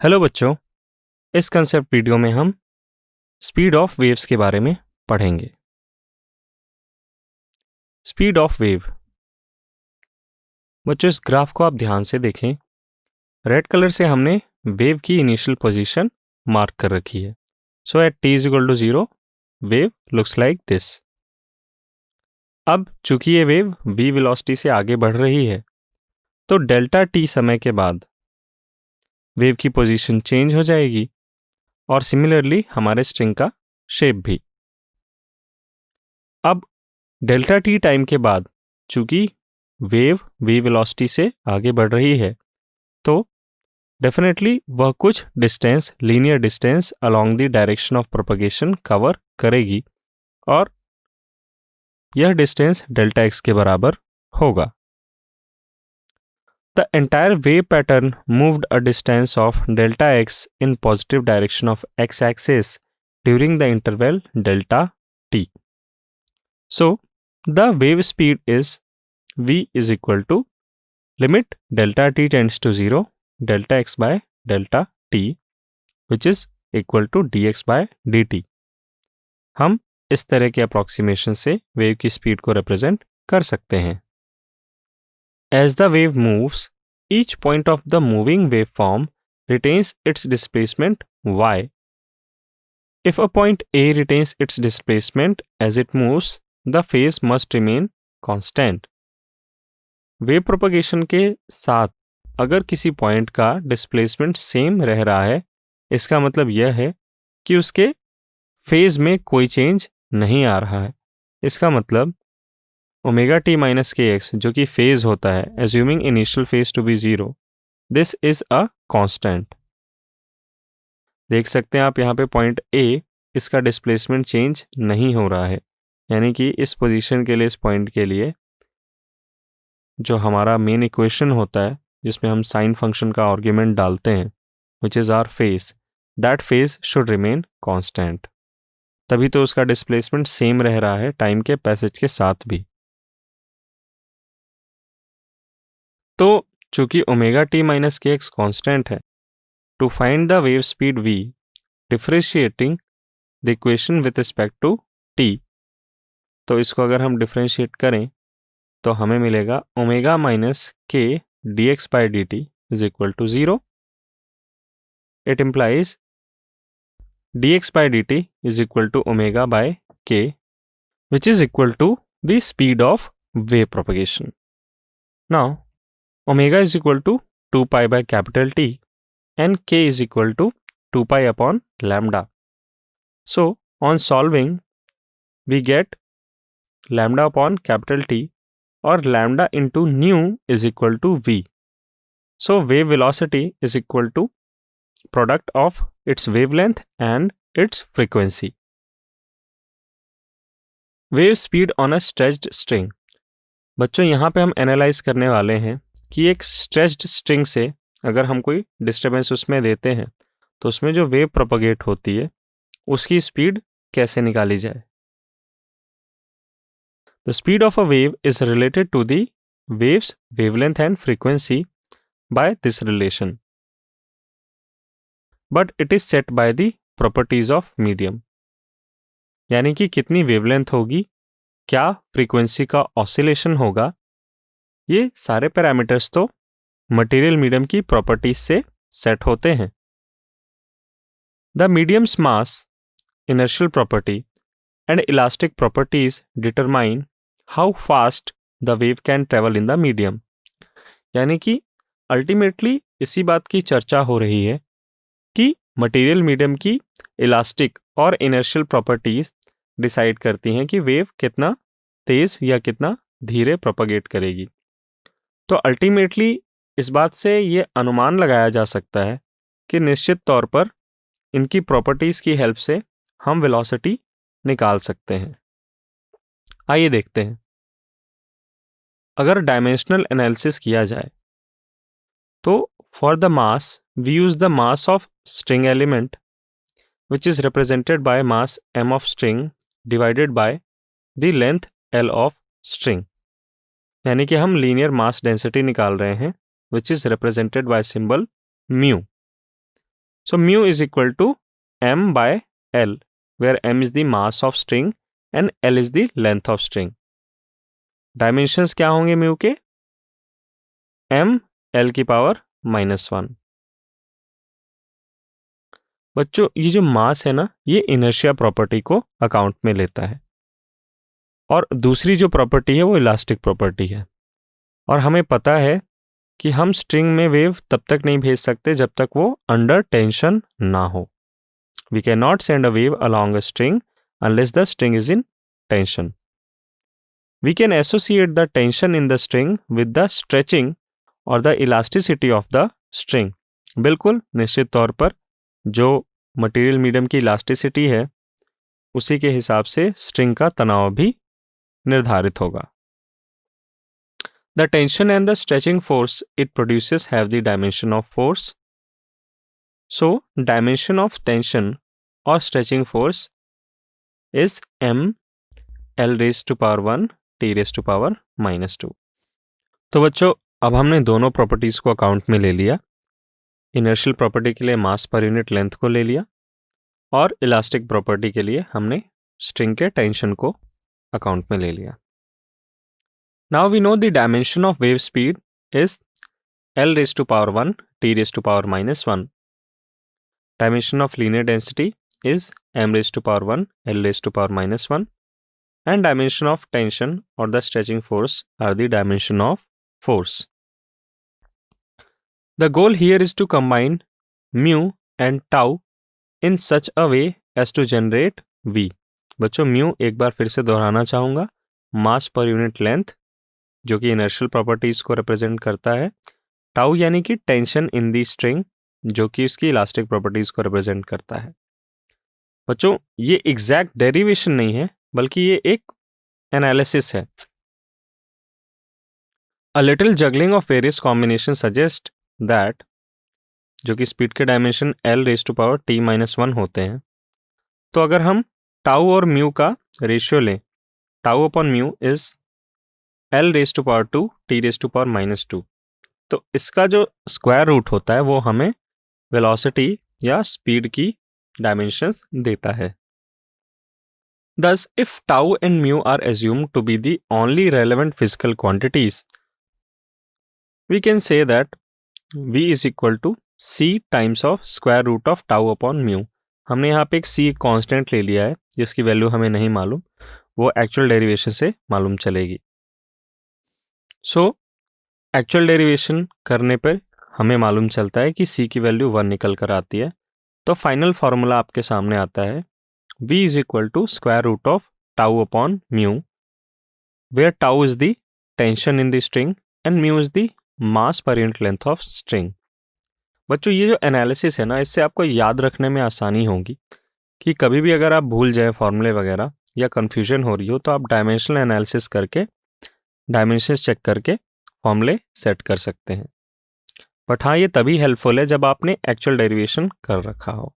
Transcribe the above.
Hello बच्चों, इस concept video में हम स्पीड ऑफ वेव्स के बारे में पढ़ेंगे। Speed of wave. बच्चों, इस ग्राफ को आप ध्यान से देखें। रेड कलर से हमने वेव की इनिशियल पोजीशन मार्क कर रखी है। So at t is equal to 0 wave looks like this. अब चूंकि ये वेव v वेलोसिटी से आगे बढ़ रही है, तो डेल्टा t समय के बाद वेव की पोजीशन चेंज हो जाएगी और सिमिलरली हमारे स्ट्रिंग का शेप भी। अब डेल्टा टी टाइम के बाद चूंकि वेव v वेलोसिटी से आगे बढ़ रही है, तो डेफिनेटली वह कुछ distance, linear distance along the direction of propagation cover करेगी और यह डिस्टेंस डेल्टा x के बराबर होगा। The entire wave pattern moved a distance of delta x in positive direction of x axis during the interval delta t। So the wave speed is v is equal to limit delta t tends to 0 delta x by delta t which is equal to dx by dt। हम इस तरह के approximation से wave की speed को represent कर सकते हैं। As the wave moves, each point of the moving waveform retains its displacement y. If a point A retains its displacement as it moves, the phase must remain constant. Wave propagation के साथ अगर किसी point का displacement same रह रहा है, इसका मतलब यह है कि उसके फेज में कोई चेंज नहीं आ रहा है। इसका मतलब omega t minus k x जो कि फेज होता है, assuming initial phase to be 0, this is a constant. देख सकते हैं आप यहाँ पे पॉइंट ए, इसका डिस्प्लेसमेंट चेंज नहीं हो रहा है, यानी कि इस पोजीशन के लिए, इस पॉइंट के लिए जो हमारा मेन इक्वेशन होता है जिसमें हम साइन फंक्शन का आर्ग्यूमेंट डालते हैं, which is our phase, that phase should remain constant. तभी तो उसका डिस्प्लेसमेंट सेम रह रहा है टाइम के पैसेज के साथ भी। तो चूंकि omega t minus k x constant है, to find the wave speed v, differentiating the equation with respect to t, तो इसको अगर हम डिफ्रेंशिएट करें तो हमें मिलेगा omega minus k d x by d t is equal to 0। It implies dx by dt is equal to omega by k, which is equal to the speed of wave propagation. Now, omega is equal to 2 pi by capital T and k is equal to 2 pi upon lambda. So, on solving, we get lambda upon capital T or lambda into nu is equal to v. So, wave velocity is equal to product of its wavelength and its frequency. Wave speed on a stretched string. बच्चों, यहाँ पे हम analyse करने वाले हैं कि एक stretched string से अगर हम कोई डिस्टर्बेंस उसमें देते हैं तो उसमें जो वेव प्रोपगेट होती है उसकी स्पीड कैसे निकाली जाए। The speed of a wave is related to the wave's wavelength and frequency by this relation, but it is set by the properties of medium. यानी कि कितनी वेवलेंथ होगी, क्या फ्रीक्वेंसी का ऑसिलेशन होगा, ये सारे पैरामीटर्स तो मटेरियल मीडियम की प्रॉपर्टीज से सेट होते हैं। The mediums mass, inertial property and elastic properties determine how fast the wave can travel in the medium. यानी कि अल्टीमेटली इसी बात की चर्चा हो रही है कि मटेरियल मीडियम की इलास्टिक और इनर्शियल प्रॉपर्टीज डिसाइड करती हैं कि वेव कितना तेज या कितना धीरे प्रोपगेट करेगी। तो अल्टीमेटली इस बात से ये अनुमान लगाया जा सकता है कि निश्चित तौर पर इनकी प्रॉपर्टीज की हेल्प से हम वेलोसिटी निकाल सकते हैं। आइए देखते हैं। अगर डायमेंशनल एनालिसिस किया जाए तो for the mass we use the mass of string element which is represented by mass m of string divided by the length l of string। यानी कि हम लीनियर मास डेंसिटी निकाल रहे हैं which is represented by symbol mu। So mu is equal to m by L, where m is the mass of string and L is the length of string. Dimensions क्या होंगे mu के? m L की power -1. बच्चों ये जो मास है ना, ये इनर्शिया प्रॉपर्टी को अकाउंट में लेता है, और दूसरी जो प्रॉपर्टी है वो इलास्टिक प्रॉपर्टी है। और हमें पता है कि हम स्ट्रिंग में वेव तब तक नहीं भेज सकते जब तक वो अंडर टेंशन ना हो। We can not send a wave along a string unless the string is in tension. We can associate the tension in the string with the stretching or the elasticity of the string. बिल्कुल निश्चित तौर पर जो material medium की elasticity है उसी के हिसाब से स्ट्रिंग का तनाव भी निर्धारित होगा। The tension and the stretching force it produces have the dimension of force. So, dimension of tension or stretching force is m L raised to power 1 t raised to power -2. तो बच्चों अब हमने दोनों प्रॉपर्टीज को account में ले लिया। Inertial property के लिए मास पर यूनिट लेंथ को ले लिया, और इलास्टिक प्रॉपर्टी के लिए हमने स्ट्रिंग के टेंशन को अकाउंट में ले लिया। Now we know the dimension of wave speed is L raised to power 1 t raised to power -1. Dimension of linear density is m raised to power 1 L raised to power -1. And dimension of tension or the stretching force are the dimension of force. The goal here is to combine mu and tau in such a way as to generate V. बच्चों mu एक बार फिर से दोहराना चाहूँगा, मास per unit length जो कि inertial properties को represent करता है, टाउ यानी कि टेंशन इन दी स्ट्रिंग जो कि इसकी इलास्टिक प्रॉपर्टीज को रिप्रेजेंट करता है। बच्चों ये एग्जैक्ट डेरिवेशन नहीं है बल्कि ये एक एनालिसिस है। A little juggling of various combination suggest that, जो कि स्पीड के dimension L raise to power t-1 होते हैं, तो अगर हम टाउ और म्यू का रेशियो लें, tau upon mu is L raise to power 2 t raise to power -2, तो इसका जो स्क्वायर रूट होता है वो हमें वेलोसिटी या स्पीड की डायमेंशंस देता है। Thus, if tau and mu are assumed to be the only relevant physical quantities, we can say that v is equal to c times of square root of tau upon mu. हमने यहाँ पे एक c constant ले लिया है जिसकी value हमें नहीं मालूम, वो एक्चुअल डेरिवेशन से मालूम चलेगी। सो एक्चुअल डेरिवेशन करने पर हमें मालूम चलता है कि c की वैल्यू 1 निकल कर आती है। तो फाइनल फार्मूला आपके सामने आता है v is equal to square root of tau upon mu, where tau is the tension in the string and mu is the mass per unit length of string. बच्चों ये जो एनालिसिस है ना, इससे आपको याद रखने में आसानी होगी कि कभी भी अगर आप भूल जाए फॉर्मूले वगैरह या कन्फ्यूजन हो रही हो तो आप डायमेंशनल एनालिसिस करके डायमेंशंस चेक करके फॉर्मूले सेट कर सकते हैं। बट हाँ, ये तभी हेल्पफुल है जब आपने एक्चुअल डेरिवेशन कर रखा हो।